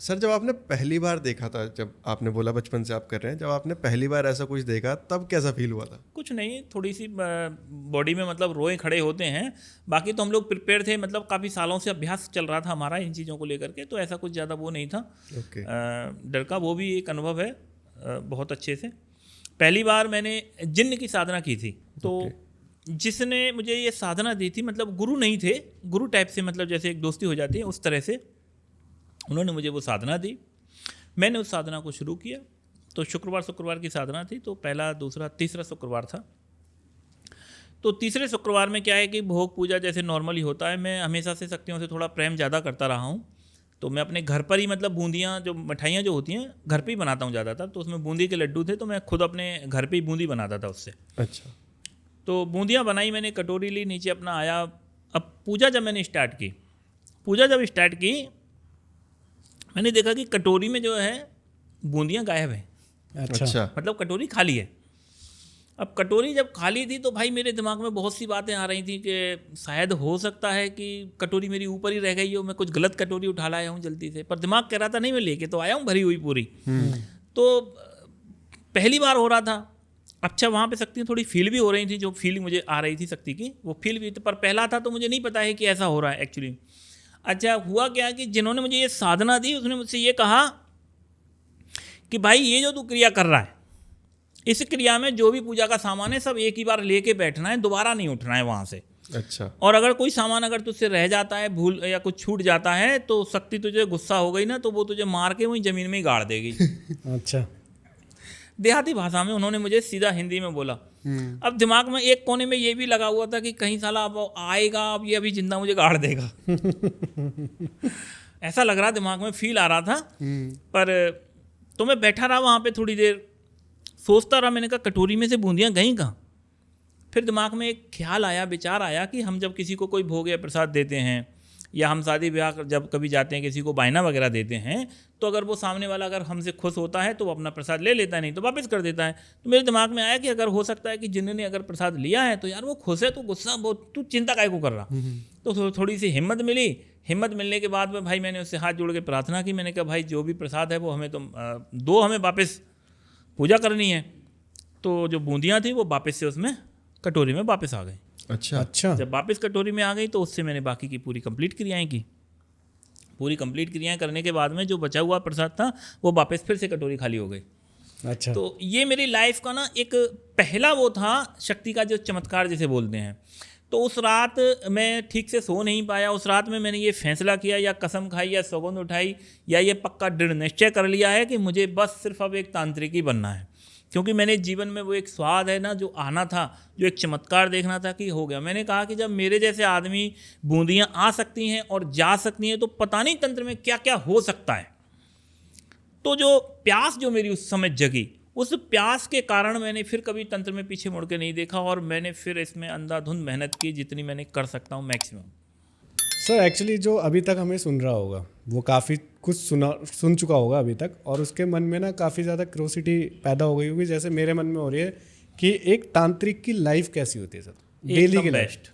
Sir जब आपने पहली बार देखा था, जब आपने बोला बचपन से आप कर रहे हैं, जब आपने पहली बार ऐसा कुछ देखा तब कैसा फील हुआ था? कुछ नहीं, थोड़ी सी बॉडी में मतलब रोए खड़े होते हैं, बाकी तो हम लोग प्रिपेयर थे, मतलब काफ़ी सालों से अभ्यास चल रहा था हमारा इन चीज़ों को लेकर के, तो ऐसा कुछ ज़्यादा वो नहीं था। ओके। डर का वो भी एक अनुभव है बहुत अच्छे से। पहली बार मैंने जिन्न की साधना की थी, तो जिसने मुझे ये साधना दी थी, मतलब गुरु नहीं थे, गुरु टाइप से, मतलब जैसे एक दोस्ती हो जाती है उस तरह से उन्होंने मुझे वो साधना दी। मैंने उस साधना को शुरू किया। तो शुक्रवार की साधना थी, तो पहला, दूसरा, तीसरा शुक्रवार था। तो तीसरे शुक्रवार में क्या है कि भोग पूजा जैसे नॉर्मली होता है, मैं हमेशा से शक्तियों से थोड़ा प्रेम ज़्यादा करता रहा हूँ, तो मैं अपने घर पर ही, मतलब बूंदियाँ, जो मिठाइयाँ जो होती हैं घर पे ही बनाता हूँ ज़्यादातर, तो उसमें बूंदी के लड्डू थे, तो मैं खुद अपने घर पे ही बूंदी बनाता था उससे। अच्छा। तो बूंदियाँ बनाई मैंने, कटोरी ली, नीचे अपना आया। अब पूजा जब मैंने स्टार्ट की, मैंने देखा कि कटोरी में जो है बूंदियाँ गायब हैं। अच्छा। मतलब कटोरी खाली है। अब कटोरी जब खाली थी तो भाई मेरे दिमाग में बहुत सी बातें आ रही थी कि शायद हो सकता है कि कटोरी मेरी ऊपर ही रह गई हो, मैं कुछ गलत कटोरी उठा लाया हूँ जल्दी से, पर दिमाग कह रहा था नहीं, मैं लेके तो आया हूँ भरी हुई पूरी। तो पहली बार हो रहा था। अच्छा, वहाँ पे शक्ति थोड़ी फील भी हो रही थी, जो फीलिंग मुझे आ रही थी शक्ति की, वो फील भी, पर पहला था तो मुझे नहीं पता है कि ऐसा हो रहा है एक्चुअली। अच्छा, हुआ क्या कि जिन्होंने मुझे ये साधना दी उसने मुझसे ये कहा कि भाई ये जो तू क्रिया कर रहा है, इस क्रिया में जो भी पूजा का सामान है सब एक ही बार लेके बैठना है, दोबारा नहीं उठना है वहाँ से। अच्छा। और अगर कोई सामान अगर तुझसे रह जाता है, भूल या कुछ छूट जाता है, तो शक्ति तुझे गुस्सा हो गई ना, तो वो तुझे मार के वहीं ज़मीन में ही गाड़ देगी। अच्छा। देहाती भाषा में उन्होंने मुझे सीधा हिंदी में बोला। अब दिमाग में एक कोने में ये भी लगा हुआ था कि कहीं साला अब आएगा, अब ये अभी जिंदा मुझे गाड़ देगा। ऐसा लग रहा, दिमाग में फील आ रहा था। पर तो मैं बैठा रहा वहाँ पे थोड़ी देर, सोचता रहा। मैंने कहा कटोरी में से बूंदियाँ गई कहाँ? फिर दिमाग में एक ख्याल आया, विचार आया कि हम जब किसी को कोई भोग या प्रसाद देते हैं, या हम शादी ब्याह जब कभी जाते हैं किसी को बायना वगैरह देते हैं, तो अगर वो सामने वाला अगर हमसे खुश होता है तो वो अपना प्रसाद ले लेता है, नहीं तो वापस कर देता है। तो मेरे दिमाग में आया कि अगर हो सकता है कि जिन्होंने अगर प्रसाद लिया है तो यार वो खुश है, तो गुस्सा बहुत, तू चिंता काहे को कर रहा। तो थोड़ी सी हिम्मत मिली। हिम्मत मिलने के बाद में भाई मैंने उससे हाथ जोड़ के प्रार्थना की। मैंने कहा भाई जो भी प्रसाद है वो हमें तो दो, हमें वापस पूजा करनी है। तो जो बूंदियाँ थी वो वापस से उसमें कटोरी में वापस आ गई। अच्छा। जब वापस कटोरी में आ गई तो उससे मैंने बाकी की पूरी कंप्लीट क्रियाएं की। पूरी कंप्लीट क्रियाएं करने के बाद में जो बचा हुआ प्रसाद था वो वापस फिर से कटोरी खाली हो गई। अच्छा। तो ये मेरी लाइफ का ना एक पहला वो था, शक्ति का जो चमत्कार जिसे बोलते हैं। तो उस रात मैं ठीक से सो नहीं पाया। उस रात में मैंने ये फैसला किया, या कसम खाई, या सौगंध उठाई, या ये पक्का दृढ़ निश्चय कर लिया है कि मुझे बस सिर्फ अब एक तांत्रिक ही बनना है। क्योंकि मैंने जीवन में वो एक स्वाद है ना जो आना था, जो एक चमत्कार देखना था, कि हो गया। मैंने कहा कि जब मेरे जैसे आदमी बूंदियाँ आ सकती हैं और जा सकती हैं, तो पता नहीं तंत्र में क्या क्या हो सकता है। तो जो प्यास जो मेरी उस समय जगी, उस प्यास के कारण मैंने फिर कभी तंत्र में पीछे मुड़ के नहीं देखा, और मैंने फिर इसमें अंधाधुंध मेहनत की जितनी मैंने कर सकता हूँ मैक्सिमम। सर एक्चुअली जो अभी तक हमें सुन रहा होगा वो काफ़ी कुछ सुन चुका होगा अभी तक, और उसके मन में ना काफ़ी ज़्यादा क्यूरियोसिटी पैदा हो गई होगी, जैसे मेरे मन में हो रही है कि एक तांत्रिक की लाइफ कैसी होती है सर, डेली की बेस्ट।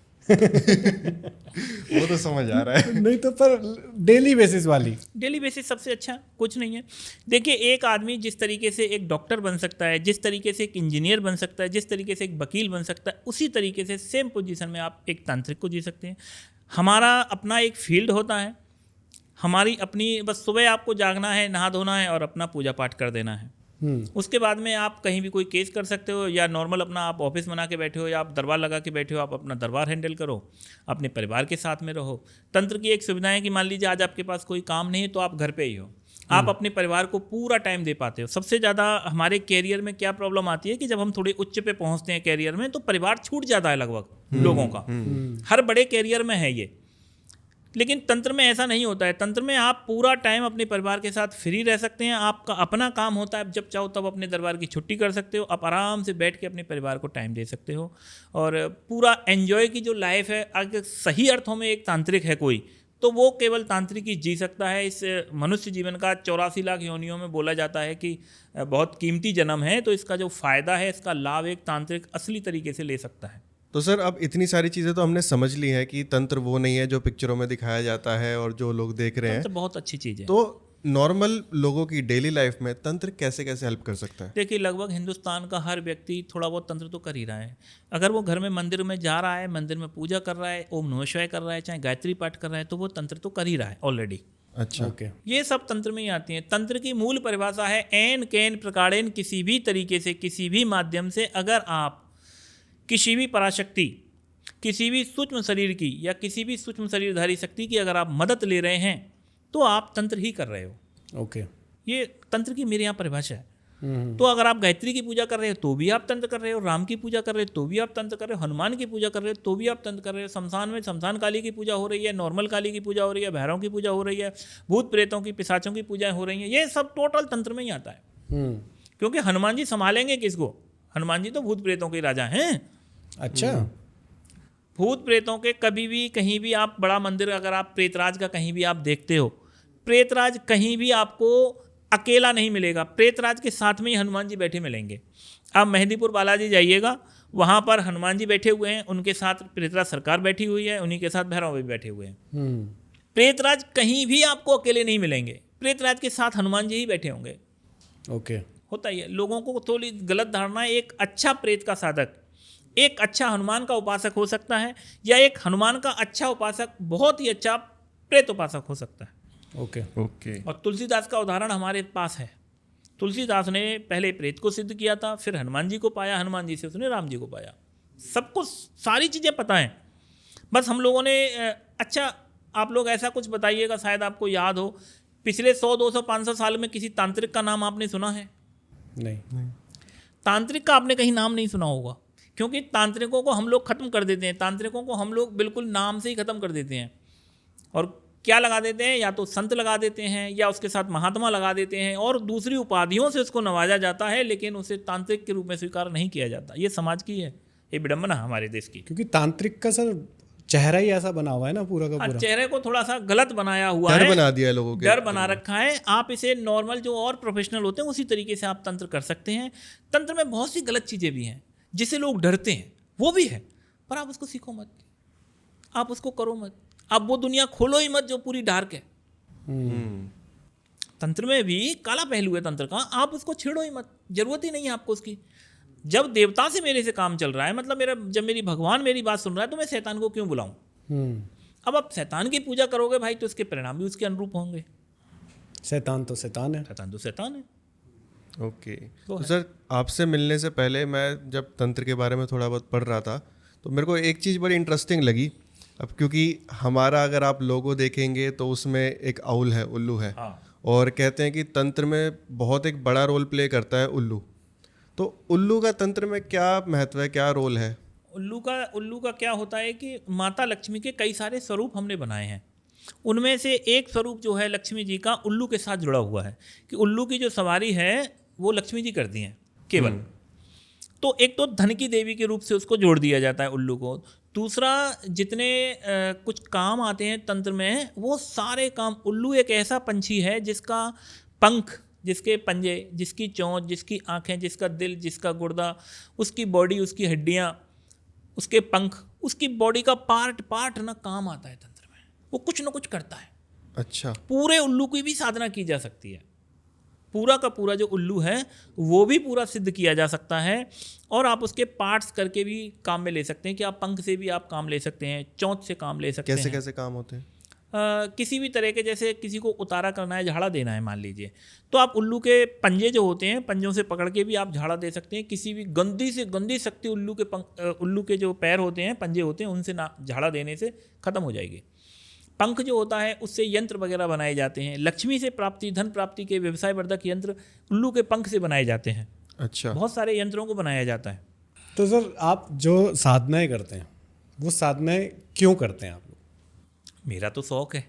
वो तो समझ आ रहा है। नहीं तो पर डेली बेसिस वाली। डेली बेसिस सबसे अच्छा कुछ नहीं है। देखिए, एक आदमी जिस तरीके से एक डॉक्टर बन सकता है, जिस तरीके से एक इंजीनियर बन सकता है, जिस तरीके से एक वकील बन सकता है, उसी तरीके से सेम पोजीशन में आप एक तांत्रिक को जी सकते हैं। हमारा अपना एक फील्ड होता है, हमारी अपनी, बस सुबह आपको जागना है, नहा धोना है और अपना पूजा पाठ कर देना है। उसके बाद में आप कहीं भी कोई केस कर सकते हो, या नॉर्मल अपना आप ऑफिस बना के बैठे हो, या आप दरबार लगा के बैठे हो, आप अपना दरबार हैंडल करो, अपने परिवार के साथ में रहो। तंत्र की एक सुविधा है कि मान लीजिए आज आपके पास कोई काम नहीं है तो आप घर पे ही हो, आप अपने परिवार को पूरा टाइम दे पाते हो। सबसे ज़्यादा हमारे कैरियर में क्या प्रॉब्लम आती है कि जब हम थोड़े उच्च पे पहुँचते हैं कैरियर में, तो परिवार छूट जाता है लगभग लोगों का। हर बड़े कैरियर में है ये, लेकिन तंत्र में ऐसा नहीं होता है। तंत्र में आप पूरा टाइम अपने परिवार के साथ फ्री रह सकते हैं। आपका अपना काम होता है, जब चाहो तब अपने दरबार की छुट्टी कर सकते हो, आप आराम से बैठ के अपने परिवार को टाइम दे सकते हो, और पूरा एंजॉय की जो लाइफ है, अगर सही अर्थों में एक तांत्रिक है कोई, तो वो केवल तांत्रिक ही जी सकता है। इस मनुष्य जीवन का 84 लाख योनियों में बोला जाता है कि बहुत कीमती जन्म है, तो इसका जो फ़ायदा है, इसका लाभ एक तांत्रिक असली तरीके से ले सकता है। तो सर अब इतनी सारी चीज़ें तो हमने समझ ली हैं कि तंत्र वो नहीं है जो पिक्चरों में दिखाया जाता है और जो लोग देख रहे हैं। तो बहुत अच्छी चीज़ है। तो नॉर्मल लोगों की डेली लाइफ में तंत्र कैसे कैसे हेल्प कर सकता है? देखिए, लगभग हिंदुस्तान का हर व्यक्ति थोड़ा बहुत तंत्र तो कर ही रहा है। अगर वो घर में मंदिर में जा रहा है, मंदिर में पूजा कर रहा है, ओम नमः शिवाय कर रहा है, चाहे गायत्री पाठ कर रहा है, तो वो तंत्र तो कर ही रहा है ऑलरेडी। अच्छा, ओके। ये सब तंत्र में ही आती हैं। तंत्र की मूल परिभाषा है एन कैन प्रकारेण, किसी भी तरीके से, किसी भी माध्यम से अगर आप किसी भी पराशक्ति, किसी भी सूक्ष्म शरीर की या किसी भी सूक्ष्म शरीरधारी शक्ति की अगर आप मदद ले रहे हैं तो आप तंत्र ही कर रहे हो। ओके। ये तंत्र की मेरे यहाँ परिभाषा है। तो अगर आप गायत्री की पूजा कर रहे हो तो भी आप तंत्र कर रहे हो, राम की पूजा कर रहे हो तो भी आप तंत्र कर रहे हो, हनुमान की पूजा कर रहे हो तो भी आप तंत्र कर रहे हो, शमशान में शमशान काली की पूजा हो रही है, नॉर्मल काली की पूजा हो रही है, भैरव की पूजा हो रही है, भूत प्रेतों की पिशाचों की पूजाएं हो रही हैं, ये सब टोटल तंत्र में ही आता है। क्योंकि हनुमान जी संभालेंगे किसको? हनुमान जी तो भूत प्रेतों के राजा हैं। अच्छा। भूत प्रेतों के कभी भी कहीं भी आप बड़ा मंदिर, अगर आप प्रेतराज का कहीं भी आप देखते हो, प्रेतराज कहीं भी आपको अकेला नहीं मिलेगा, प्रेतराज के साथ में ही हनुमान जी बैठे मिलेंगे। आप मेहंदीपुर बालाजी जाइएगा, वहाँ पर हनुमान जी बैठे हुए हैं, उनके साथ प्रेतराज सरकार बैठी हुई है, उन्हीं के साथ भैरव भी बैठे हुए हैं। प्रेतराज कहीं भी आपको अकेले नहीं मिलेंगे, प्रेतराज के साथ हनुमान जी ही बैठे होंगे। ओके। होता ही है। लोगों को थोड़ी गलत धारणा है, एक अच्छा प्रेत का साधक एक अच्छा हनुमान का उपासक हो सकता है, या एक हनुमान का अच्छा उपासक बहुत ही अच्छा प्रेत उपासक हो सकता है। ओके। ओके। और तुलसीदास का उदाहरण हमारे पास है। तुलसीदास ने पहले प्रेत को सिद्ध किया था, फिर हनुमान जी को पाया, हनुमान जी से उसने राम जी को पाया। सबको सारी चीज़ें पता हैं, बस हम लोगों ने अच्छा, आप लोग ऐसा कुछ बताइएगा, शायद आपको याद हो, पिछले 100, 200, 500 साल में किसी तांत्रिक का नाम आपने सुना है? नहीं। तांत्रिक का आपने कहीं नाम नहीं सुना होगा, क्योंकि तांत्रिकों को हम लोग ख़त्म कर देते हैं, तांत्रिकों को हम लोग बिल्कुल नाम से ही ख़त्म कर देते हैं। और क्या लगा देते हैं? या तो संत लगा देते हैं, या उसके साथ महात्मा लगा देते हैं, और दूसरी उपाधियों से उसको नवाजा जाता है, लेकिन उसे तांत्रिक के रूप में स्वीकार नहीं किया जाता। ये समाज की है, ये विडंबना है हमारे देश की। क्योंकि तांत्रिक का सर चेहरा ही ऐसा बना हुआ है ना, पूरा का पूरा। चेहरे को थोड़ा सा गलत बनाया हुआ डर है, बना दिया है लोगों के, डर बना रखा है। आप इसे नॉर्मल जो और प्रोफेशनल होते हैं उसी तरीके से आप तंत्र कर सकते हैं। तंत्र में बहुत सी गलत चीज़ें भी हैं जिससे लोग डरते हैं, वो भी है, पर आप उसको सीखो मत, आप उसको करो मत, आप वो दुनिया खोलो ही मत जो पूरी डार्क है। तंत्र में भी काला पहलू है तंत्र का, आप उसको छेड़ो ही मत, जरूरत ही नहीं है आपको उसकी। जब देवता से मेरे से काम चल रहा है, मतलब जब मेरी भगवान मेरी बात सुन रहा है, तो मैं शैतान को क्यों बुलाऊं? अब आप शैतान की पूजा करोगे भाई, तो उसके परिणाम भी उसके अनुरूप होंगे। शैतान तो शैतान है। शैतान तो शैतान है। ओके। तो सर, आपसे मिलने से पहले मैं जब तंत्र के बारे में थोड़ा बहुत पढ़ रहा था, तो मेरे को एक चीज़ बड़ी इंटरेस्टिंग लगी। अब क्योंकि हमारा अगर आप लोगो देखेंगे तो उसमें एक आउल है, उल्लू है। हाँ। और कहते हैं कि तंत्र में बहुत एक बड़ा रोल प्ले करता है उल्लू। तो उल्लू का तंत्र में क्या महत्व है, क्या रोल है? उल्लू का क्या होता है कि माता लक्ष्मी के कई सारे स्वरूप हमने बनाए हैं। उनमें से एक स्वरूप जो है लक्ष्मी जी का, उल्लू के साथ जुड़ा हुआ है, कि उल्लू की जो सवारी है वो लक्ष्मी जी करती हैं केवल। तो एक तो धन की देवी के रूप से उसको जोड़ दिया जाता है उल्लू को। दूसरा, जितने कुछ काम आते हैं तंत्र में, वो सारे काम, उल्लू एक ऐसा पंछी है जिसका पंख, जिसके पंजे, जिसकी चोंच, जिसकी आँखें, जिसका दिल, जिसका गुर्दा, उसकी बॉडी, उसकी हड्डियाँ, उसके पंख, उसकी बॉडी का पार्ट पार्ट ना काम आता है तंत्र में, वो कुछ ना कुछ करता है। अच्छा। पूरे उल्लू की भी साधना की जा सकती है, पूरा का पूरा जो उल्लू है वो भी पूरा सिद्ध किया जा सकता है, और आप उसके पार्ट्स करके भी काम में ले सकते हैं, कि आप पंख से भी आप काम ले सकते हैं, चोंच से काम ले सकते हैं। कैसे कैसे काम होते हैं? किसी भी तरह के, जैसे किसी को उतारा करना है, झाड़ा देना है मान लीजिए, तो आप उल्लू के पंजे जो होते हैं, पंजों से पकड़ के भी आप झाड़ा दे सकते हैं। किसी भी गंदी से गंदी शक्ति उल्लू के जो पैर होते हैं, पंजे होते हैं, उनसे ना झाड़ा देने से ख़त्म हो जाएगी। पंख जो होता है उससे यंत्र वगैरह बनाए जाते हैं। लक्ष्मी से प्राप्ति, धन प्राप्ति के व्यवसाय वर्धक यंत्र उल्लू के पंख से बनाए जाते हैं। अच्छा। बहुत सारे यंत्रों को बनाया जाता है। तो सर, आप जो साधनाएं करते हैं वो साधनाएं क्यों करते हैं आप लोग? मेरा तो शौक है।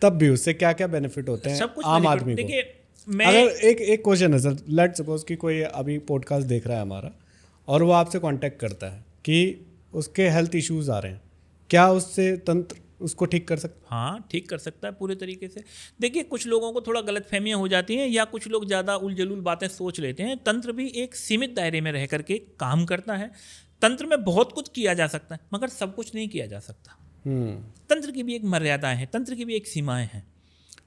तब भी उससे क्या क्या बेनिफिट होते हैं सब कुछ आम benefit- आदमी को? देखिए, मैं अगर एक क्वेश्चन है सर, लेट सपोज कि कोई अभी पॉडकास्ट देख रहा है हमारा, और वो आपसे कांटेक्ट करता है कि उसके हेल्थ इश्यूज आ रहे हैं, क्या उससे तंत्र उसको ठीक कर सकता? हाँ, ठीक कर सकता है पूरे तरीके से। देखिए, कुछ लोगों को थोड़ा गलतफहमियां हो जाती हैं, या कुछ लोग ज़्यादा उलझुल बातें सोच लेते हैं। तंत्र भी एक सीमित दायरे में रह करके काम करता है। तंत्र में बहुत कुछ किया जा सकता है, मगर सब कुछ नहीं किया जा सकता। तंत्र की भी एक मर्यादाएं हैं, तंत्र की भी एक सीमाएं हैं,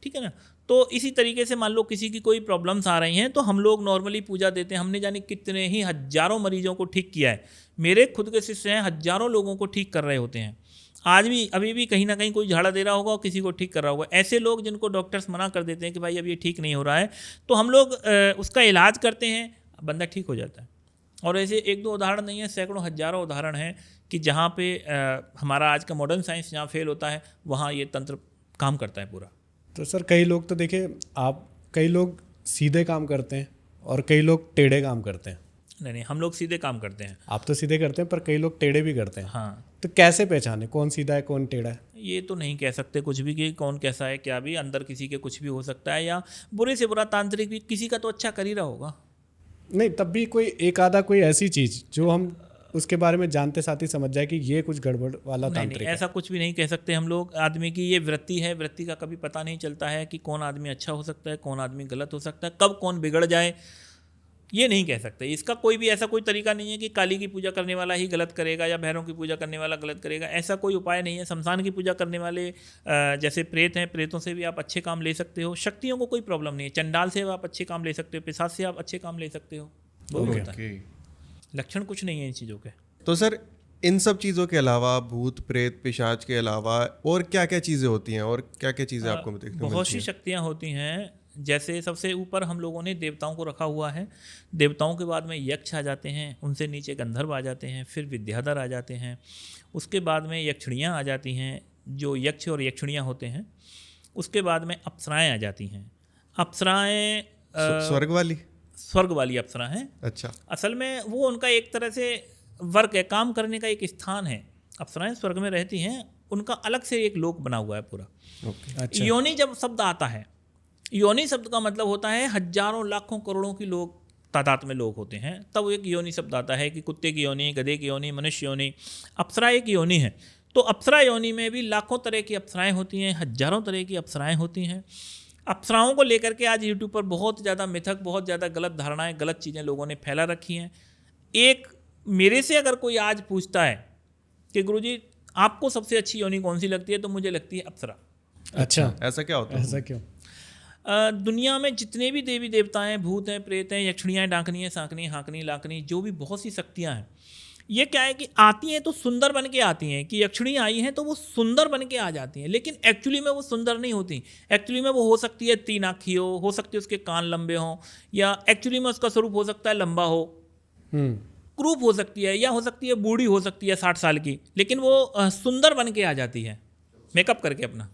ठीक है ना। तो इसी तरीके से मान लो किसी की कोई प्रॉब्लम्स आ रही हैं तो हम लोग नॉर्मली पूजा देते हैं। हमने जाने कितने ही हजारों मरीजों को ठीक किया है, मेरे खुद के शिष्य हैं, हजारों लोगों को ठीक कर रहे होते हैं। आज भी अभी भी कहीं ना कहीं कोई झाड़ा दे रहा होगा और किसी को ठीक कर रहा होगा। ऐसे लोग जिनको डॉक्टर्स मना कर देते हैं कि भाई अब ये ठीक नहीं हो रहा है, तो हम लोग उसका इलाज करते हैं, बंदा ठीक हो जाता है। और ऐसे एक दो उदाहरण नहीं है, सैकड़ों हजारों उदाहरण हैं कि जहाँ पे हमारा आज का मॉडर्न साइंस जहाँ फेल होता है वहाँ ये तंत्र काम करता है पूरा। तो सर कई लोग तो देखिए कई लोग सीधे काम करते हैं और कई लोग टेढ़े काम करते हैं। नहीं, हम लोग सीधे काम करते हैं। आप तो सीधे करते हैं पर कई लोग टेढ़े भी करते हैं। हाँ, तो कैसे पहचाने कौन सीधा है कौन टेढ़ा है? ये तो नहीं कह सकते कुछ भी कि कौन कैसा है, क्या भी अंदर किसी के कुछ भी हो सकता है, या बुरे से बुरा तांत्रिक भी किसी का तो अच्छा कर ही रहा होगा। नहीं, तब भी कोई एक आधा कोई ऐसी चीज़ जो हम उसके बारे में जानते साथ ही समझ जाए कि ये कुछ गड़बड़ वाला तांत्रिक है। ऐसा कुछ भी नहीं कह सकते हम लोग। आदमी की ये वृत्ति है, वृत्ति का कभी पता नहीं चलता है कि कौन आदमी अच्छा हो सकता है, कौन आदमी गलत हो सकता है, कब कौन बिगड़ जाए ये नहीं कह सकते। इसका कोई भी ऐसा कोई तरीका नहीं है कि काली की पूजा करने वाला ही गलत करेगा या भैरों की पूजा करने वाला गलत करेगा, ऐसा कोई उपाय नहीं है। शमशान की पूजा करने वाले जैसे प्रेत हैं, प्रेतों से भी आप अच्छे काम ले सकते हो। शक्तियों को कोई प्रॉब्लम नहीं है, चंडाल से आप अच्छे काम ले सकते हो, पिशाच से आप अच्छे काम ले सकते हो, वो भी होता है। लक्षण कुछ नहीं है इन चीज़ों के। तो सर इन सब चीज़ों के अलावा, भूत प्रेत पिशाच के अलावा और क्या क्या चीज़ें होती हैं और क्या क्या चीज़ें आपको देखने को मिलती हैं? बहुत सी शक्तियाँ होती हैं। जैसे सबसे ऊपर हम लोगों ने देवताओं को रखा हुआ है। देवताओं के बाद में यक्ष आ जाते हैं, उनसे नीचे गंधर्व आ जाते हैं, फिर विद्याधर आ जाते हैं, उसके बाद में यक्षिणियाँ आ जाती हैं जो यक्ष और यक्षिणियाँ होते हैं, उसके बाद में अप्सराएँ आ जाती हैं। अप्सराएँ स्वर्ग वाली अप्सरा हैं। अच्छा, असल में वो उनका एक तरह से वर्क है, काम करने का एक स्थान है। अप्सराएँ स्वर्ग में रहती हैं, उनका अलग से एक लोक बना हुआ है पूरा। अच्छा। योनि जब शब्द आता है, योनि शब्द का मतलब होता है हजारों लाखों करोड़ों की लोग तादाद में लोग होते हैं, तब एक योनि शब्द आता है कि कुत्ते की योनि, गधे की योनि, मनुष्य योनि। अप्सरा एक योनि है। तो अप्सरा योनि में भी लाखों तरह की अप्सराएं होती हैं, हजारों तरह की अप्सराएं होती हैं। अप्सराओं को लेकर के आज यूट्यूब पर बहुत ज़्यादा मिथक, बहुत ज़्यादा गलत धारणाएं, गलत चीज़ें लोगों ने फैला रखी हैं। एक मेरे से अगर कोई आज पूछता है कि गुरुजी आपको सबसे अच्छी योनि कौन सी लगती है, तो मुझे लगती है अप्सरा। अच्छा, ऐसा क्या होता है? ऐसा क्यों? दुनिया में जितने भी देवी देवता हैं, भूत हैं, प्रेत हैं, यक्षिणियाँ, डाकनी हैं, सांकनी, हाकनी, लाकनी, जो भी बहुत सी शक्तियाँ हैं, ये क्या है कि आती हैं तो सुंदर बन के आती हैं, कि यक्षिणी आई हैं तो वो सुंदर बन के आ जाती हैं, लेकिन एक्चुअली में वो सुंदर नहीं होती। एक्चुअली में वो हो सकती है 3 आँखी हो सकती है उसके कान लंबे हों, या एक्चुअली में उसका स्वरूप हो सकता है लंबा हो, क्रूप हो सकती है, या हो सकती है बूढ़ी हो सकती है 60 साल की, लेकिन वो सुंदर बन के आ जाती है मेकअप करके अपना।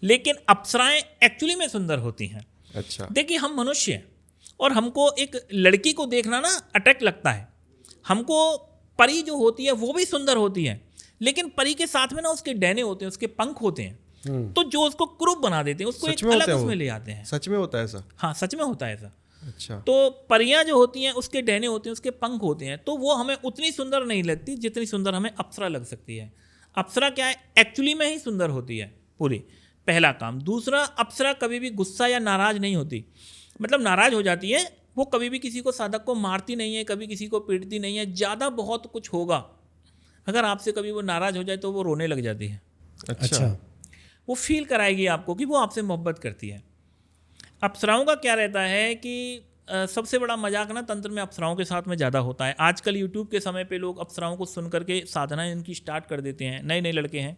लेकिन अप्सराएं एक्चुअली में सुंदर होती हैं। अच्छा, देखिए हम मनुष्य हैं और हमको एक लड़की को देखना ना अट्रैक्ट लगता है। हमको परी जो होती है वो भी सुंदर होती है, लेकिन परी के साथ में ना उसके डैने होते हैं, उसके पंख होते हैं, तो जो उसको क्रूप बना देते हैं, उसको एक अलग उसमें ले आते हैं। सच में होता है ऐसा? हाँ, सच में होता है ऐसा। अच्छा, तो परियां जो होती हैं उसके डैने होते हैं, उसके पंख होते हैं, तो वो हमें उतनी सुंदर नहीं लगती जितनी सुंदर हमें अप्सरा लग सकती है। अप्सरा क्या है, एक्चुअली में ही सुंदर होती है पूरी, पहला काम। दूसरा, अप्सरा कभी भी गुस्सा या नाराज नहीं होती, मतलब नाराज हो जाती है, वो कभी भी किसी को साधक को मारती नहीं है, कभी किसी को पीटती नहीं है। ज़्यादा बहुत कुछ होगा, अगर आपसे कभी वो नाराज हो जाए तो वो रोने लग जाती है। अच्छा, वो फील कराएगी आपको कि वो आपसे मोहब्बत करती है। अप्सराओं का क्या रहता है कि सबसे बड़ा मजाक ना तंत्र में अप्सराओं के साथ में ज़्यादा होता है। आजकल यूट्यूब के समय पे लोग अप्सराओं को सुन करके साधनाएं इनकी स्टार्ट कर देते हैं। नए नए लड़के हैं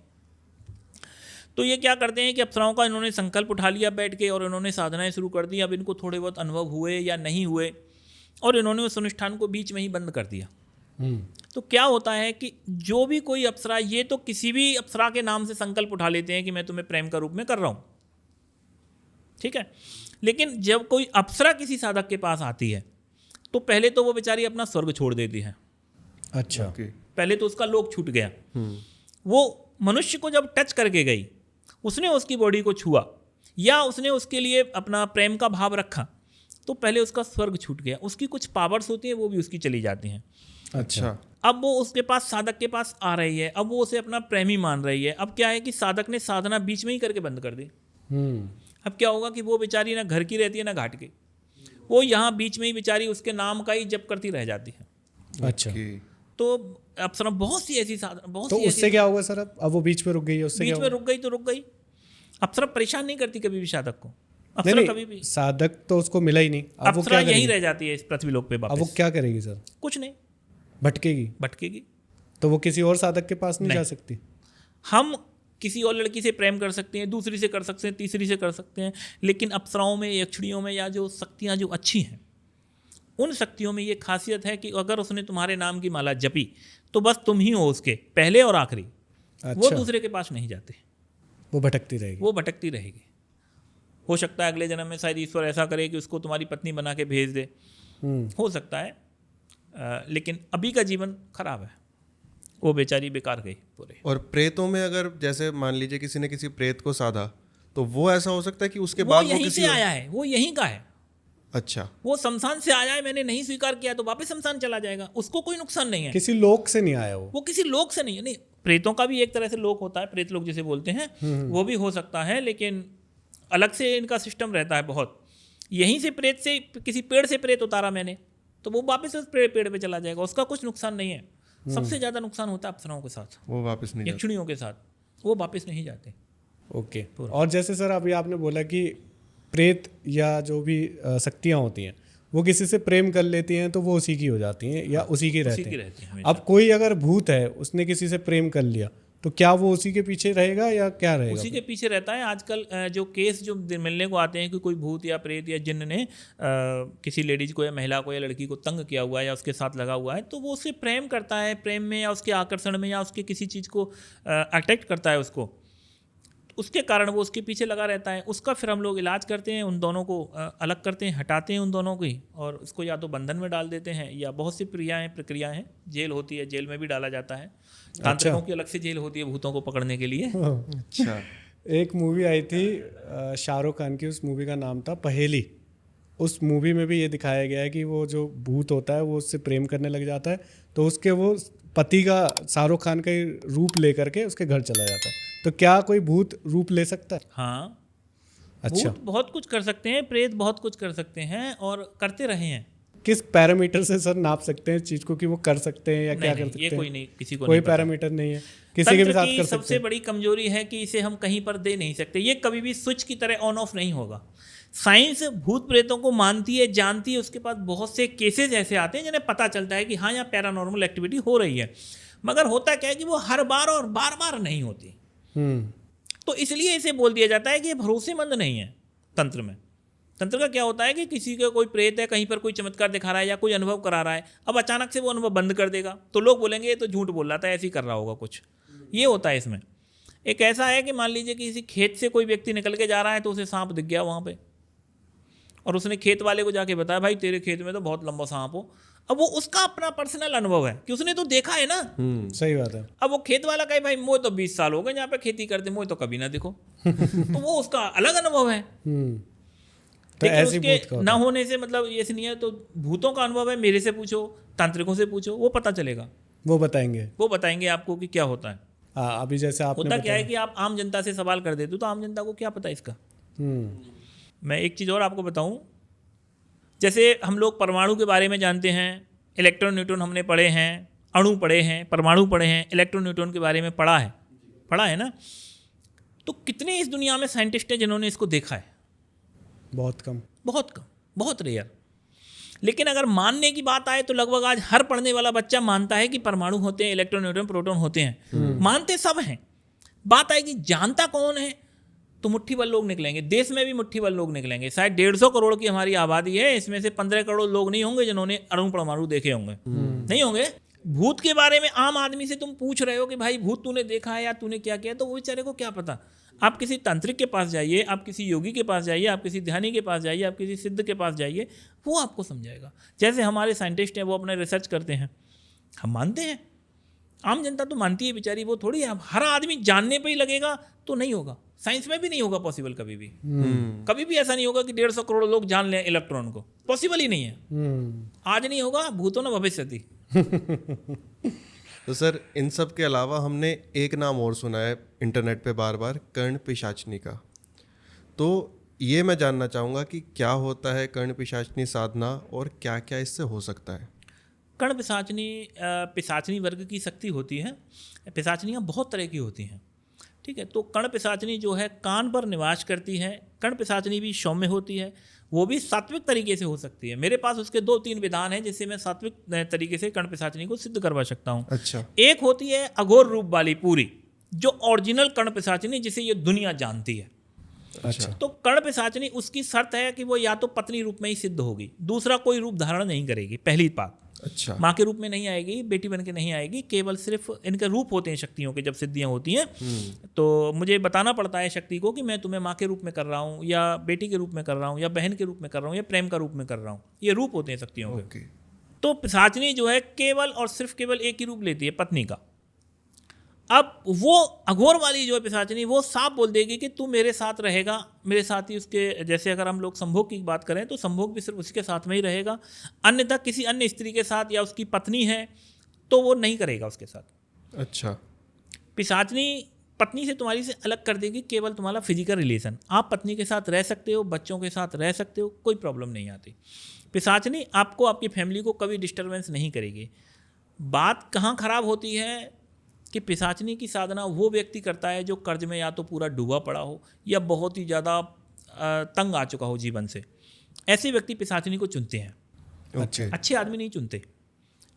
तो ये क्या करते हैं कि अप्सराओं का इन्होंने संकल्प उठा लिया बैठ के और इन्होंने साधनाएं शुरू कर दी। अब इनको थोड़े बहुत अनुभव हुए या नहीं हुए और इन्होंने उस अनुष्ठान को बीच में ही बंद कर दिया। तो क्या होता है कि जो भी कोई अप्सरा, ये तो किसी भी अप्सरा के नाम से संकल्प उठा लेते हैं कि मैं तुम्हें प्रेम का रूप में कर रहा हूँ, ठीक है। लेकिन जब कोई अप्सरा किसी साधक के पास आती है तो पहले तो वो बेचारी अपना स्वर्ग छोड़ देती है। अच्छा, पहले तो उसका लोक छूट गया। वो मनुष्य को जब टच करके गई, उसने उसकी बॉडी को छुआ या उसने उसके लिए अपना प्रेम का भाव रखा, तो पहले उसका स्वर्ग छूट गया। उसकी कुछ पावर्स होती हैं वो भी उसकी चली जाती हैं। अच्छा, अब वो उसके पास, साधक के पास आ रही है, अब वो उसे अपना प्रेमी मान रही है। अब क्या है कि साधक ने साधना बीच में ही करके बंद कर दी। अब क्या होगा कि वो बेचारी ना घर की रहती है ना घाट की, वो यहाँ बीच में ही बेचारी उसके नाम का ही जप करती रह जाती है। अच्छा, तो अप्सरा बहुत सी ऐसी बहुत तो सी उससे क्या होगा सर? अब वो बीच में रुक गई है, उससे बीच क्या में होगा? रुक गई तो रुक गई। अप्सरा परेशान नहीं करती कभी भी साधक को, नहीं अप्सरा कभी नहीं, भी, साधक तो उसको मिला ही नहीं, अब वो अप्सरा क्या यहीं करेगी? रह जाती है इस पृथ्वी लोक पे अब वो वापस। क्या करेगी सर? कुछ नहीं, भटकेगी? भटकेगी। तो वो किसी और साधक के पास नहीं जा सकती? हम किसी और लड़की से प्रेम कर सकते हैं, दूसरी से कर सकते हैं, तीसरी से कर सकते हैं, लेकिन अप्सराओं में, यक्षिणियों में, या जो शक्तियाँ जो अच्छी हैं, उन शक्तियों में ये खासियत है कि अगर उसने तुम्हारे नाम की माला जपी तो बस तुम ही हो उसके पहले और आखिरी। वो अच्छा, दूसरे के पास नहीं जाते, वो भटकती रहेगी। वो भटकती रहेगी। हो सकता है अगले जन्म में शायद ईश्वर ऐसा करे कि उसको तुम्हारी पत्नी बना के भेज दे, हो सकता है, लेकिन अभी का जीवन खराब है, वो बेचारी बेकार गई पूरे। और प्रेतों में अगर जैसे मान लीजिए किसी ने किसी प्रेत को साधा, तो वो ऐसा हो सकता है कि उसके वो बाद वो यहीं किसी से आया है, वो यहीं का है, अच्छा, वो शमशान से आया है, मैंने नहीं स्वीकार किया तो वापस शमशान चला जाएगा, उसको कोई नुकसान नहीं है। किसी लोक से नहीं आया वो किसी लोक से नहीं है। नहीं, प्रेतों का भी एक तरह से लोक होता है, प्रेत लोक जिसे बोलते हैं, वो भी हो सकता है, लेकिन अलग से इनका सिस्टम रहता है बहुत। यहीं से प्रेत से, किसी पेड़ से प्रेत उतारा मैंने, तो वो वापस उस पेड़ पे चला जाएगा, उसका कुछ नुकसान नहीं है। सबसे ज़्यादा नुकसान होता है अप्सराओं के साथ, वो वापस नहीं जाता। यक्षिणियों के साथ, वो वापस नहीं जाते। ओके। और जैसे सर अभी आपने बोला कि प्रेत या जो भी शक्तियाँ होती हैं वो किसी से प्रेम कर लेती हैं तो वो उसी की हो जाती हैं या उसी की रहती हैं। हैं। अब कोई अगर भूत है, उसने किसी से प्रेम कर लिया, तो क्या वो उसी के पीछे रहेगा या क्या रहेगा? उसी के पीछे रहता है। आजकल जो केस जो मिलने को आते हैं कि कोई भूत या प्रेत या जिन्न ने किसी लेडीज को या महिला को या लड़की को तंग किया हुआ है या उसके साथ लगा हुआ है, तो वो उससे प्रेम करता है, प्रेम में या उसके आकर्षण में या उसके किसी चीज़ को अट्रैक्ट करता है उसको, उसके कारण वो उसके पीछे लगा रहता है। उसका फिर हम लोग इलाज करते हैं, उन दोनों को अलग करते हैं, हटाते हैं उन दोनों को ही, और उसको या तो बंधन में डाल देते हैं या बहुत सी प्रक्रियाएं हैं, जेल होती है, जेल में भी डाला जाता है। तांत्रिकों की अलग से जेल होती है भूतों को पकड़ने के लिए। अच्छा, एक मूवी आई थी शाहरुख खान की, उस मूवी का नाम था पहेली। उस मूवी में भी ये दिखाया गया है कि वो जो भूत होता है वो उससे प्रेम करने लग जाता है, तो उसके वो पति का, शाहरुख खान का ही रूप लेकर के उसके घर चला जाता है। तो क्या कोई भूत रूप ले सकता है? हाँ, अच्छा, भूत बहुत कुछ कर सकते हैं, प्रेत बहुत कुछ कर सकते हैं और करते रहे हैं। किस पैरामीटर से सर नाप सकते हैं इस चीज को कि वो कर सकते हैं या क्या कर सकते ये हैं? कोई नहीं, किसी को कोई नहीं पता। पैरामीटर नहीं है, किसी के भी साथ तंत्र कर की सकते सबसे हैं। बड़ी कमजोरी है कि इसे हम कहीं पर दे नहीं सकते, ये कभी भी स्विच की तरह ऑन ऑफ नहीं होगा। साइंस भूत प्रेतों को मानती है, जानती है, उसके पास बहुत से केसेस ऐसे आते हैं जिन्हें पता चलता है कि हाँ यहाँ पैरानॉर्मल एक्टिविटी हो रही है, मगर होता क्या है कि वो हर बार और बार बार नहीं होती। तो इसलिए इसे बोल दिया जाता है कि ये भरोसेमंद नहीं है। तंत्र में, तंत्र का क्या होता है कि किसी का कोई प्रेत है, कहीं पर कोई चमत्कार दिखा रहा है या कोई अनुभव करा रहा है, अब अचानक से वो अनुभव बंद कर देगा तो लोग बोलेंगे ये तो झूठ बोल रहा था, ऐसे ही कर रहा होगा कुछ। ये होता है इसमें। एक ऐसा है कि मान लीजिए कि किसी खेत से कोई व्यक्ति निकल के जा रहा है तो उसे सांप दिख गया वहाँ पे, और उसने खेत वाले को जाके बताया भाई तेरे खेत में तो बहुत लंबा सांप हो। अब वो उसका अपना पर्सनल अनुभव है कि उसने तो देखा है ना। सही बात है। अब वो खेत वाला कहे भाई मोह तो 20 साल हो गए यहाँ पे खेती करते, मोह तो कभी ना देखो। तो वो उसका अलग अनुभव है। तो लेकिन ऐसी भूत उसके ना होने से मतलब ये नहीं है। तो भूतों का अनुभव है, मेरे से पूछो, तांत्रिकों से पूछो, वो पता चलेगा, वो बताएंगे, वो बताएंगे आपको कि क्या होता है। अभी जैसे आपने होता क्या है कि आप आम जनता से सवाल कर देते हो तो आम जनता को क्या पता इसका। मैं एक चीज़ और आपको बताऊं, जैसे हम लोग परमाणु के बारे में जानते हैं, इलेक्ट्रॉन न्यूट्रॉन हमने पढ़े हैं, अणु पढ़े हैं, परमाणु पढ़े हैं, इलेक्ट्रॉन न्यूट्रॉन के बारे में पढ़ा है ना। तो कितने इस दुनिया में साइंटिस्ट हैं जिन्होंने इसको देखा है? बहुत कम, बहुत कम, बहुत रेयर। लेकिन अगर मानने की बात आए तो लगभग आज हर पढ़ने वाला बच्चा मानता है कि परमाणु होते हैं, इलेक्ट्रॉन न्यूट्रॉन प्रोटॉन होते हैं। मानते सब हैं। बात आएगी जानता कौन है तो मुट्ठी भर लोग निकलेंगे। देश में भी मुट्ठी भर लोग निकलेंगे। शायद 150 करोड़ की हमारी आबादी है, इसमें से 15 करोड़ लोग नहीं होंगे जिन्होंने अणु परमाणु देखे होंगे। नहीं होंगे। भूत के बारे में आम आदमी से तुम पूछ रहे हो कि भाई भूत तूने देखा है या तूने क्या किया, तो वो बेचारे को क्या पता। आप किसी तांत्रिक के पास जाइए, आप किसी योगी के पास जाइए, आप किसी ध्यानी के पास जाइए, आप किसी सिद्ध के पास जाइए, वो आपको समझाएगा। जैसे हमारे साइंटिस्ट हैं, वो अपने रिसर्च करते हैं, हम मानते हैं। आम जनता तो मानती है बेचारी, वो थोड़ी है। हर आदमी जानने पे ही लगेगा तो नहीं होगा। साइंस में भी नहीं होगा पॉसिबल कभी भी। कभी भी ऐसा नहीं होगा कि 150 करोड़ लोग जान लें इलेक्ट्रॉन को, पॉसिबल ही नहीं है। आज नहीं होगा, भूतो न भविष्यति। तो सर इन सब के अलावा हमने एक नाम और सुना है इंटरनेट पे बार बार, कर्ण पिशाचनी का। तो ये मैं जानना चाहूँगा कि क्या होता है कर्ण पिशाचनी साधना और क्या क्या इससे हो सकता है? कण पिशाचनी पिशाचनी वर्ग की शक्ति होती है। पिशाचनियाँ बहुत तरह की होती हैं, ठीक है। तो कण पिशाचनी जो है कान पर निवास करती है। कण पिशाचनी भी सौम्य होती है, वो भी सात्विक तरीके से हो सकती है। मेरे पास उसके 2-3 विधान हैं जिससे मैं सात्विक तरीके से कण पिशाचनी को सिद्ध करवा सकता हूँ। अच्छा। एक होती है अघोर रूप वाली पूरी, जो ओरिजिनल कण पिशाचनी जिसे ये दुनिया जानती है। अच्छा। तो कण पिशाचनी उसकी शर्त है कि वो या तो पत्नी रूप में ही सिद्ध होगी, दूसरा कोई रूप धारण नहीं करेगी। पहली बात, अच्छा। माँ के रूप में नहीं आएगी, बेटी बन के नहीं आएगी, केवल सिर्फ इनके रूप होते हैं शक्तियों के। जब सिद्धियाँ होती हैं तो मुझे बताना पड़ता है शक्ति को कि मैं तुम्हें माँ के रूप में कर रहा हूँ, या बेटी के रूप में कर रहा हूँ, या बहन के रूप में कर रहा हूँ, या प्रेम का रूप में कर रहा हूँ। ये रूप होते हैं शक्तियों के। ओके। तो पिशाचनी जो है केवल और सिर्फ केवल एक ही रूप लेती है, पत्नी का। अब वो अघोर वाली जो है पिशाचनी, वो साफ बोल देगी कि तू मेरे साथ रहेगा, मेरे साथ ही उसके, जैसे अगर हम लोग संभोग की बात करें तो संभोग भी सिर्फ उसके साथ में ही रहेगा, अन्यथा किसी अन्य स्त्री के साथ, या उसकी पत्नी है तो वो नहीं करेगा उसके साथ। अच्छा। पिशाचनी पत्नी से तुम्हारी से अलग कर देगी, केवल तुम्हारा फिजिकल रिलेशन। आप पत्नी के साथ रह सकते हो, बच्चों के साथ रह सकते हो, कोई प्रॉब्लम नहीं आती। पिशाचनी आपको, आपकी फैमिली को कभी डिस्टर्बेंस नहीं करेगी। बात कहाँ खराब होती है कि पिशाचनी की साधना वो व्यक्ति करता है जो कर्ज में या तो पूरा डूबा पड़ा हो, या बहुत ही ज़्यादा तंग आ चुका हो जीवन से। ऐसे व्यक्ति पिशाचनी को चुनते हैं। ओके। अच्छे आदमी नहीं चुनते,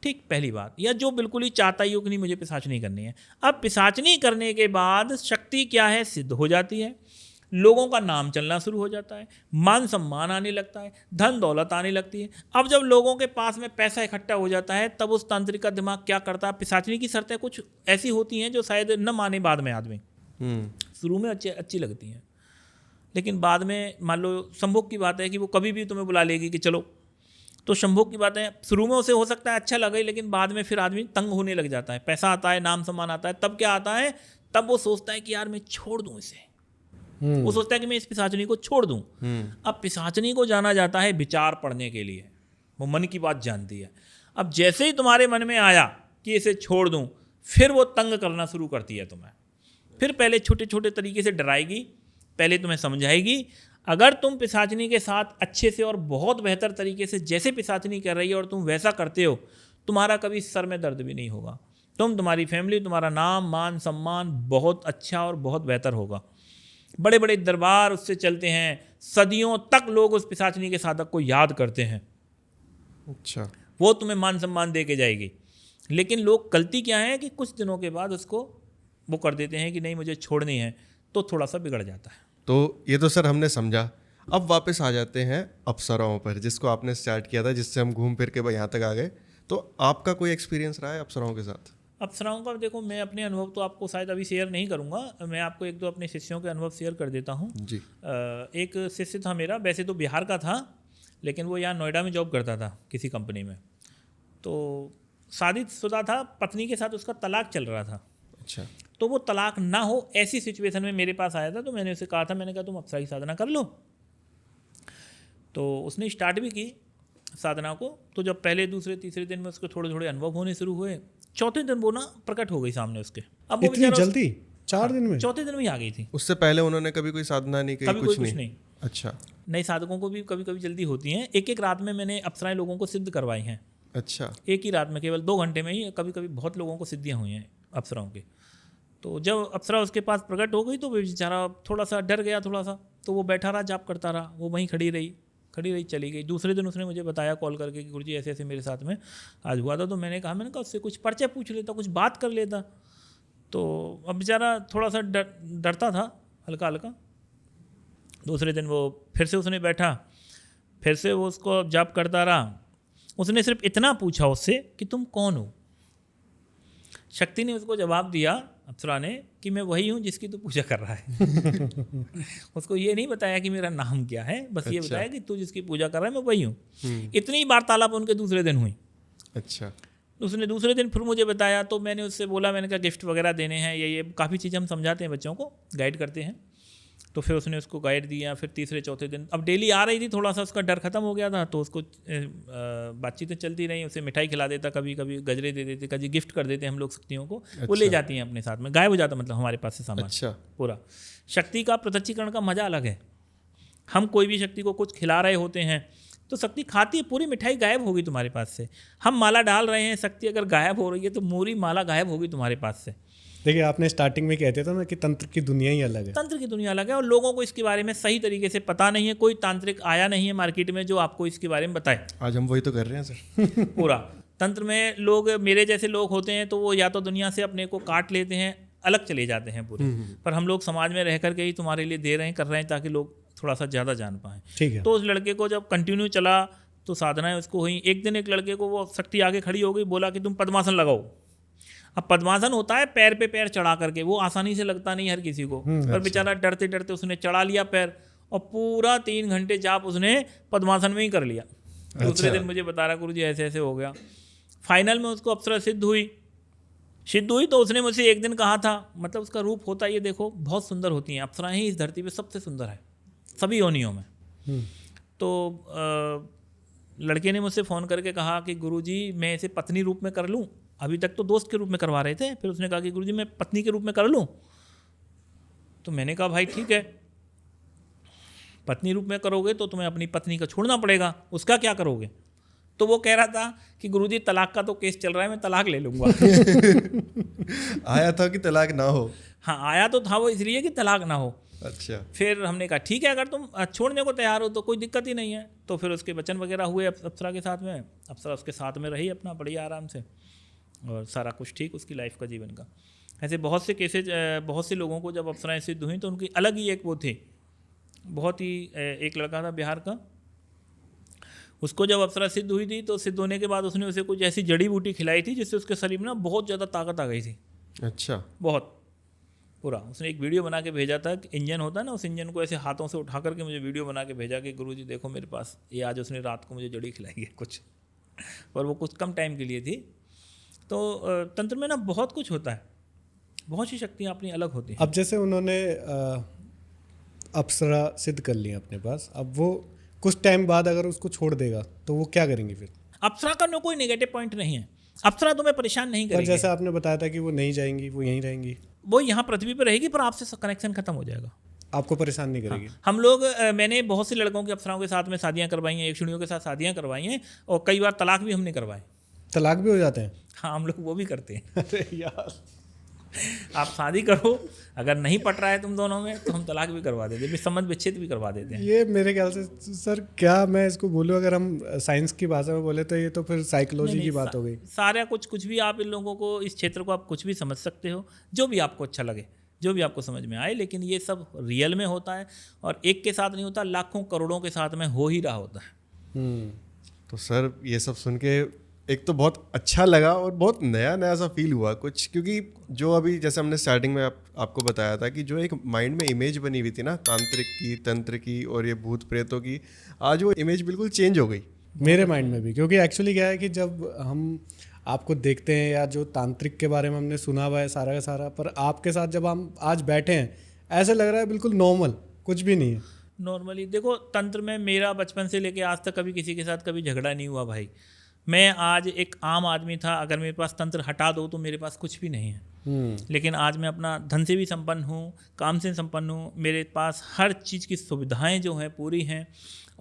ठीक, पहली बात। या जो बिल्कुल ही चाहता ही हो कि नहीं मुझे पिशाचनी करनी है। अब पिशाचनी करने के बाद शक्ति क्या है, सिद्ध हो जाती है, लोगों का नाम चलना शुरू हो जाता है, मान सम्मान आने लगता है, धन दौलत आने लगती है। अब जब लोगों के पास में पैसा इकट्ठा हो जाता है, तब उस तांत्रिक का दिमाग क्या करता है, पिशाचनी की शर्तें कुछ ऐसी होती हैं जो शायद न माने बाद में आदमी। शुरू में अच्छी लगती हैं, लेकिन बाद में मान लो संभोग की बात है कि वो कभी भी तुम्हें बुला लेगी कि चलो, तो संभोग की बात है, शुरू में उसे हो सकता है अच्छा लगे, लेकिन बाद में फिर आदमी तंग होने लग जाता है। पैसा आता है, नाम सम्मान आता है, तब क्या आता है, तब वो सोचता है कि यार मैं छोड़ दूँ इसे। वो सोचता है कि मैं इस पिशाचनी को छोड़ दूं। अब पिशाचनी को जाना जाता है विचार पढ़ने के लिए, वो मन की बात जानती है। अब जैसे ही तुम्हारे मन में आया कि इसे छोड़ दूं, फिर वो तंग करना शुरू करती है तुम्हें। फिर पहले छोटे छोटे तरीके से डराएगी, पहले तुम्हें समझाएगी। अगर तुम पिशाचनी के साथ अच्छे से और बहुत बेहतर तरीके से, जैसे पिशाचनी कर रही है और तुम वैसा करते हो, तुम्हारा कभी सर में दर्द भी नहीं होगा। तुम्हारी फैमिली, तुम्हारा नाम मान सम्मान बहुत अच्छा और बहुत बेहतर होगा। बड़े बड़े दरबार उससे चलते हैं, सदियों तक लोग उस पिशाचनी के साधक को याद करते हैं। अच्छा। वो तुम्हें मान सम्मान दे के जाएगी। लेकिन लोग गलती क्या है कि कुछ दिनों के बाद उसको वो कर देते हैं कि नहीं मुझे छोड़नी है, तो थोड़ा सा बिगड़ जाता है। तो ये तो सर हमने समझा। अब वापस आ जाते हैं अप्सराओं पर, जिसको आपने स्टार्ट किया था, जिससे हम घूम फिर के यहाँ तक आ गए। तो आपका कोई एक्सपीरियंस रहा है अप्सराओं के साथ? अप्सराओं का देखो, मैं अपने अनुभव तो आपको शायद अभी शेयर नहीं करूंगा, मैं आपको एक दो अपने शिष्यों के अनुभव शेयर कर देता हूँ जी। एक शिष्य था मेरा, वैसे तो बिहार का था, लेकिन वो यहाँ नोएडा में जॉब करता था किसी कंपनी में। तो शादीशुदा था, पत्नी के साथ उसका तलाक चल रहा था। अच्छा। तो वो तलाक ना हो ऐसी सिचुएशन में मेरे पास आया था। तो मैंने उसे कहा था, मैंने कहा तुम अप्सरा की साधना कर लो। तो उसने स्टार्ट भी की साधना को। तो जब पहले दूसरे तीसरे दिन में उसके थोड़े थोड़े अनुभव होने शुरू हुए, चौथे दिन वो ना प्रकट हो गई सामने उसके। अब वो इतनी जल्दी 4 दिन में? चौथे दिन में ही आ गई थी। उससे पहले उन्होंने कभी कोई साधना नहीं की? कभी कुछ नहीं। अच्छा। नए साधकों को भी कभी कभी जल्दी होती हैं। एक एक रात में मैंने अप्सराएं लोगों को सिद्ध करवाई हैं। अच्छा। एक ही रात में, केवल 2 घंटे में ही कभी कभी बहुत लोगों को सिद्धियाँ हुई हैं अप्सराओं के। तो जब अप्सरा उसके पास प्रकट हो गई तो वो बेचारा थोड़ा सा डर गया, थोड़ा सा। तो वो बैठा रहा, जाप करता रहा, वो वहीं खड़ी रही, चली गई। दूसरे दिन उसने मुझे बताया कॉल करके कि गुरुजी ऐसे ऐसे मेरे साथ में आज हुआ था। तो मैंने कहा उससे कुछ परिचय पूछ लेता, कुछ बात कर लेता। तो अब बेचारा थोड़ा सा डरता था, हल्का हल्का। दूसरे दिन वो फिर से उसने बैठा, फिर से वो उसको जाप करता रहा। उसने सिर्फ इतना पूछा उससे कि तुम कौन हो। शक्ति ने उसको जवाब दिया, अप्सरा ने, कि मैं वही हूँ जिसकी तू पूजा कर रहा है। उसको ये नहीं बताया कि मेरा नाम क्या है, बस ये बताया कि तू जिसकी पूजा कर रहा है मैं वही हूँ। इतनी वार्तालाप उनके दूसरे दिन हुई। अच्छा। उसने दूसरे दिन फिर मुझे बताया। तो मैंने उससे बोला, मैंने कहा गिफ्ट वगैरह देने हैं, ये काफ़ी चीज़ें हम समझाते हैं बच्चों को, गाइड करते हैं। तो फिर उसने उसको गाइड दिया। फिर तीसरे चौथे दिन अब डेली आ रही थी, थोड़ा सा उसका डर खत्म हो गया था। तो उसको बातचीतें चलती रही। उसे मिठाई खिला देता, कभी कभी गजरे दे देते, कभी गिफ्ट कर देते हम लोग शक्तियों को। अच्छा। वो ले जाती हैं अपने साथ में, गायब हो जाता मतलब हमारे पास से सामान। अच्छा। पूरा शक्ति का प्रत्यक्षीकरण का मजा अलग है। हम कोई भी शक्ति को कुछ खिला रहे होते हैं, तो शक्ति खाती है, पूरी मिठाई गायब होगी तुम्हारे पास से। हम माला डाल रहे हैं, शक्ति अगर गायब हो रही है तो पूरी माला गायब होगी तुम्हारे पास से। देखिए आपने स्टार्टिंग में कहते थे ना कि तंत्र की दुनिया ही अलग है। तंत्र की दुनिया अलग है और लोगों को इसके बारे में सही तरीके से पता नहीं है। कोई तांत्रिक आया नहीं है मार्केट में जो आपको इसके बारे में बताए। आज हम वही तो कर रहे हैं सर। पूरा तंत्र में लोग, मेरे जैसे लोग होते हैं तो वो या तो दुनिया से अपने को काट लेते हैं, अलग चले जाते हैं पूरे। पर हम लोग समाज में रह करके ही तुम्हारे लिए दे रहे हैं, कर रहे हैं, ताकि लोग थोड़ा सा ज़्यादा जान पाएँ। ठीक है। तो उस लड़के को जब कंटिन्यू चला तो साधनाएं उसको हुई। एक दिन एक लड़के को वो शक्ति आगे खड़ी हो गई, बोला कि तुम पद्मासन लगाओ। अब पद्मासन होता है पैर पे पैर चढ़ा करके, वो आसानी से लगता नहीं हर किसी को। पर बेचारा डरते डरते उसने चढ़ा लिया पैर और पूरा 3 घंटे जाप उसने पद्मासन में ही कर लिया। दूसरे दिन मुझे बता रहा, गुरुजी ऐसे ऐसे हो गया। फाइनल में उसको अप्सरा सिद्ध हुई तो उसने मुझसे एक दिन कहा था, मतलब उसका रूप होता है, ये देखो बहुत सुंदर होती हैं अप्सराएं ही इस धरती पे सबसे सुंदर है सभी योनियों में। तो लड़के ने मुझसे फ़ोन करके कहा कि गुरुजी मैं इसे पत्नी रूप में कर लूँ। अभी तक तो दोस्त के रूप में करवा रहे थे, फिर उसने कहा कि गुरुजी मैं पत्नी के रूप में कर लूँ। तो मैंने कहा भाई ठीक है, पत्नी रूप में करोगे तो तुम्हें अपनी पत्नी को छोड़ना पड़ेगा, उसका क्या करोगे? तो वो कह रहा था कि गुरुजी तलाक का तो केस चल रहा है, मैं तलाक ले लूँगा। आया था कि तलाक ना हो? हाँ आया तो था वो इसलिए कि तलाक ना हो। अच्छा। फिर हमने कहा ठीक है, अगर तुम छोड़ने को तैयार हो तो कोई दिक्कत ही नहीं है। तो फिर उसके वचन वगैरह हुए अप्सरा के साथ में, अप्सरा उसके साथ में रही अपना बढ़िया आराम से, और सारा कुछ ठीक उसकी लाइफ का, जीवन का। ऐसे बहुत से केसेज, बहुत से लोगों को जब अप्सराएं सिद्ध हुई तो उनकी अलग ही एक वो थी। बहुत ही एक लड़का था बिहार का, उसको जब अप्सरा सिद्ध हुई थी तो सिद्ध होने के बाद उसने उसे कुछ ऐसी जड़ी बूटी खिलाई थी जिससे उसके शरीर में ना बहुत ज़्यादा ताकत आ गई थी। अच्छा। बहुत पूरा। उसने एक वीडियो बना के भेजा था कि इंजन होता है ना, उस इंजन को ऐसे हाथों से उठा करके मुझे वीडियो बना के भेजा कि गुरुजी देखो मेरे पास ये, आज उसने रात को मुझे जड़ी खिलाई है कुछ, पर वो कुछ कम टाइम के लिए थी। तो तंत्र में ना बहुत कुछ होता है, बहुत सी शक्तियाँ अपनी अलग होती हैं। अब जैसे उन्होंने अप्सरा सिद्ध कर लिया अपने पास, अब वो कुछ टाइम बाद अगर उसको छोड़ देगा तो वो क्या करेंगे फिर? अप्सरा का नो कोई नेगेटिव पॉइंट नहीं है, अप्सरा तुम्हें परेशान नहीं करेगी। जैसे आपने बताया था कि वो नहीं जाएंगी, वो यहीं रहेंगी, वो यहाँ पृथ्वी पर रहेगी पर आपसे कनेक्शन खत्म हो जाएगा, आपको परेशान नहीं करेगी। हम लोग, मैंने बहुत से लड़कों के अप्सराओं के साथ में शादियाँ करवाई हैं, यक्षिणियों के साथ शादियाँ करवाई हैं, और कई बार तलाक भी हमने करवाए। तलाक भी हो जाते हैं? हाँ हम लोग वो भी करते हैं। अरे यार, आप शादी करो, अगर नहीं पट रहा है तुम दोनों में तो हम तलाक भी करवा देते हैं, संबंध विच्छेद भी करवा देते हैं। ये मेरे ख्याल से सर, क्या मैं इसको बोलूँ, अगर हम साइंस की भाषा में बोले तो ये तो फिर साइकोलॉजी की बात हो गई। सारा कुछ भी आप इन लोगों को, इस क्षेत्र को आप कुछ भी समझ सकते हो, जो भी आपको अच्छा लगे, जो भी आपको समझ में आए, लेकिन ये सब रियल में होता है और एक के साथ नहीं होता, लाखों करोड़ों के साथ में हो ही रहा होता है। तो सर ये सब सुन के एक तो बहुत अच्छा लगा और बहुत नया नया सा फील हुआ कुछ, क्योंकि जो अभी जैसे हमने स्टार्टिंग में आपको बताया था कि जो एक माइंड में इमेज बनी हुई थी ना तांत्रिक की, तंत्र की और ये भूत प्रेतों की, आज वो इमेज बिल्कुल चेंज हो गई मेरे माइंड में भी। क्योंकि एक्चुअली क्या है कि जब हम आपको देखते हैं या जो तांत्रिक के बारे में हमने सुना हुआ है सारा का सारा, पर आपके साथ जब हम आज बैठे हैं ऐसे लग रहा है बिल्कुल नॉर्मल, कुछ भी नहीं है। नॉर्मली देखो, तंत्र में मेरा बचपन से लेके आज तक कभी किसी के साथ कभी झगड़ा नहीं हुआ भाई। मैं आज एक आम आदमी था, अगर मेरे पास तंत्र हटा दो तो मेरे पास कुछ भी नहीं है। लेकिन आज मैं अपना धन से भी संपन्न हूँ, काम से संपन्न हूँ, मेरे पास हर चीज़ की सुविधाएं जो हैं पूरी हैं,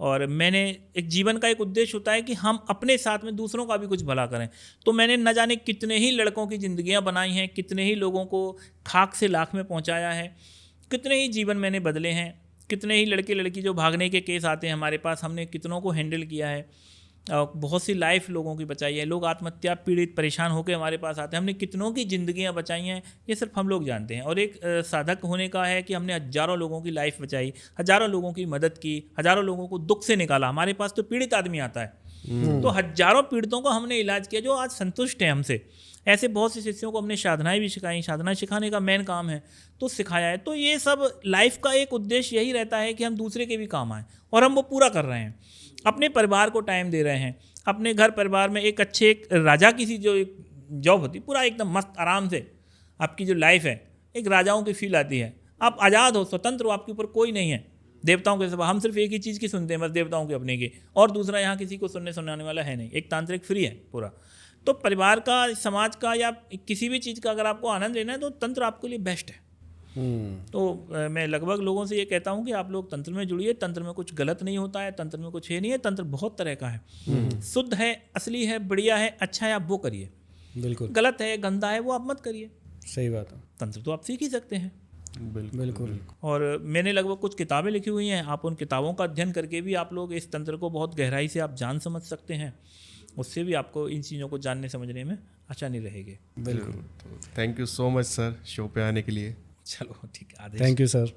और मैंने एक जीवन का एक उद्देश्य होता है कि हम अपने साथ में दूसरों का भी कुछ भला करें। तो मैंने न जाने कितने ही लड़कों की ज़िंदगियाँ बनाई हैं, कितने ही लोगों को खाक से लाख में पहुँचाया है, कितने ही जीवन मैंने बदले हैं, कितने ही लड़के लड़की जो भागने के केस आते हैं हमारे पास, हमने कितनों को हैंडल किया है, बहुत सी लाइफ लोगों की बचाई है। लोग आत्महत्या पीड़ित परेशान होकर हमारे पास आते हैं, हमने कितनों की ज़िंदगियां बचाई हैं, ये सिर्फ हम लोग जानते हैं। और एक साधक होने का है कि हमने हज़ारों लोगों की लाइफ बचाई, हज़ारों लोगों की मदद की, हज़ारों लोगों को दुख से निकाला। हमारे पास तो पीड़ित आदमी आता है, तो हज़ारों पीड़ितों को हमने इलाज किया जो आज संतुष्ट हैं हमसे। ऐसे बहुत से शिष्यों को हमने साधनाएँ भी सिखाई, साधना सिखाने का मेन काम है तो सिखाया है। तो ये सब लाइफ का एक उद्देश्य यही रहता है कि हम दूसरे के भी काम आएँ, और हम वो पूरा कर रहे हैं। अपने परिवार को टाइम दे रहे हैं, अपने घर परिवार में एक अच्छे, एक राजा की सी जो एक जॉब होती है, पूरा एकदम मस्त आराम से आपकी जो लाइफ है एक राजाओं की फील आती है। आप आज़ाद हो, स्वतंत्र हो, आपके ऊपर कोई नहीं है देवताओं के सिवा। हम सिर्फ एक ही चीज़ की सुनते हैं बस, देवताओं के अपने की, और दूसरा यहाँ किसी को सुनाने वाला है नहीं। एक तांत्रिक फ्री है पूरा। तो परिवार का, समाज का, या किसी भी चीज़ का अगर आपको आनंद लेना है तो तंत्र आपके लिए बेस्ट है। तो मैं लगभग लोगों से ये कहता हूँ कि आप लोग तंत्र में जुड़िए, तंत्र में कुछ गलत नहीं होता है, तंत्र में कुछ है नहीं है, तंत्र बहुत तरह का है, शुद्ध है, असली है, बढ़िया है, अच्छा है, आप वो करिए। बिल्कुल गलत है, गंदा है, वो आप मत करिए। सही बात है। तंत्र तो आप सीख ही सकते हैं। बिल्कुल और मैंने लगभग कुछ किताबें लिखी हुई हैं, आप उन किताबों का अध्ययन करके भी आप लोग इस तंत्र को बहुत गहराई से आप जान समझ सकते हैं। उससे भी आपको इन चीज़ों को जानने समझने में आसानी रहेगी। बिल्कुल। Thank you so much sir show पे आने के लिए। चलो ठीक है, आदेश। Thank you sir.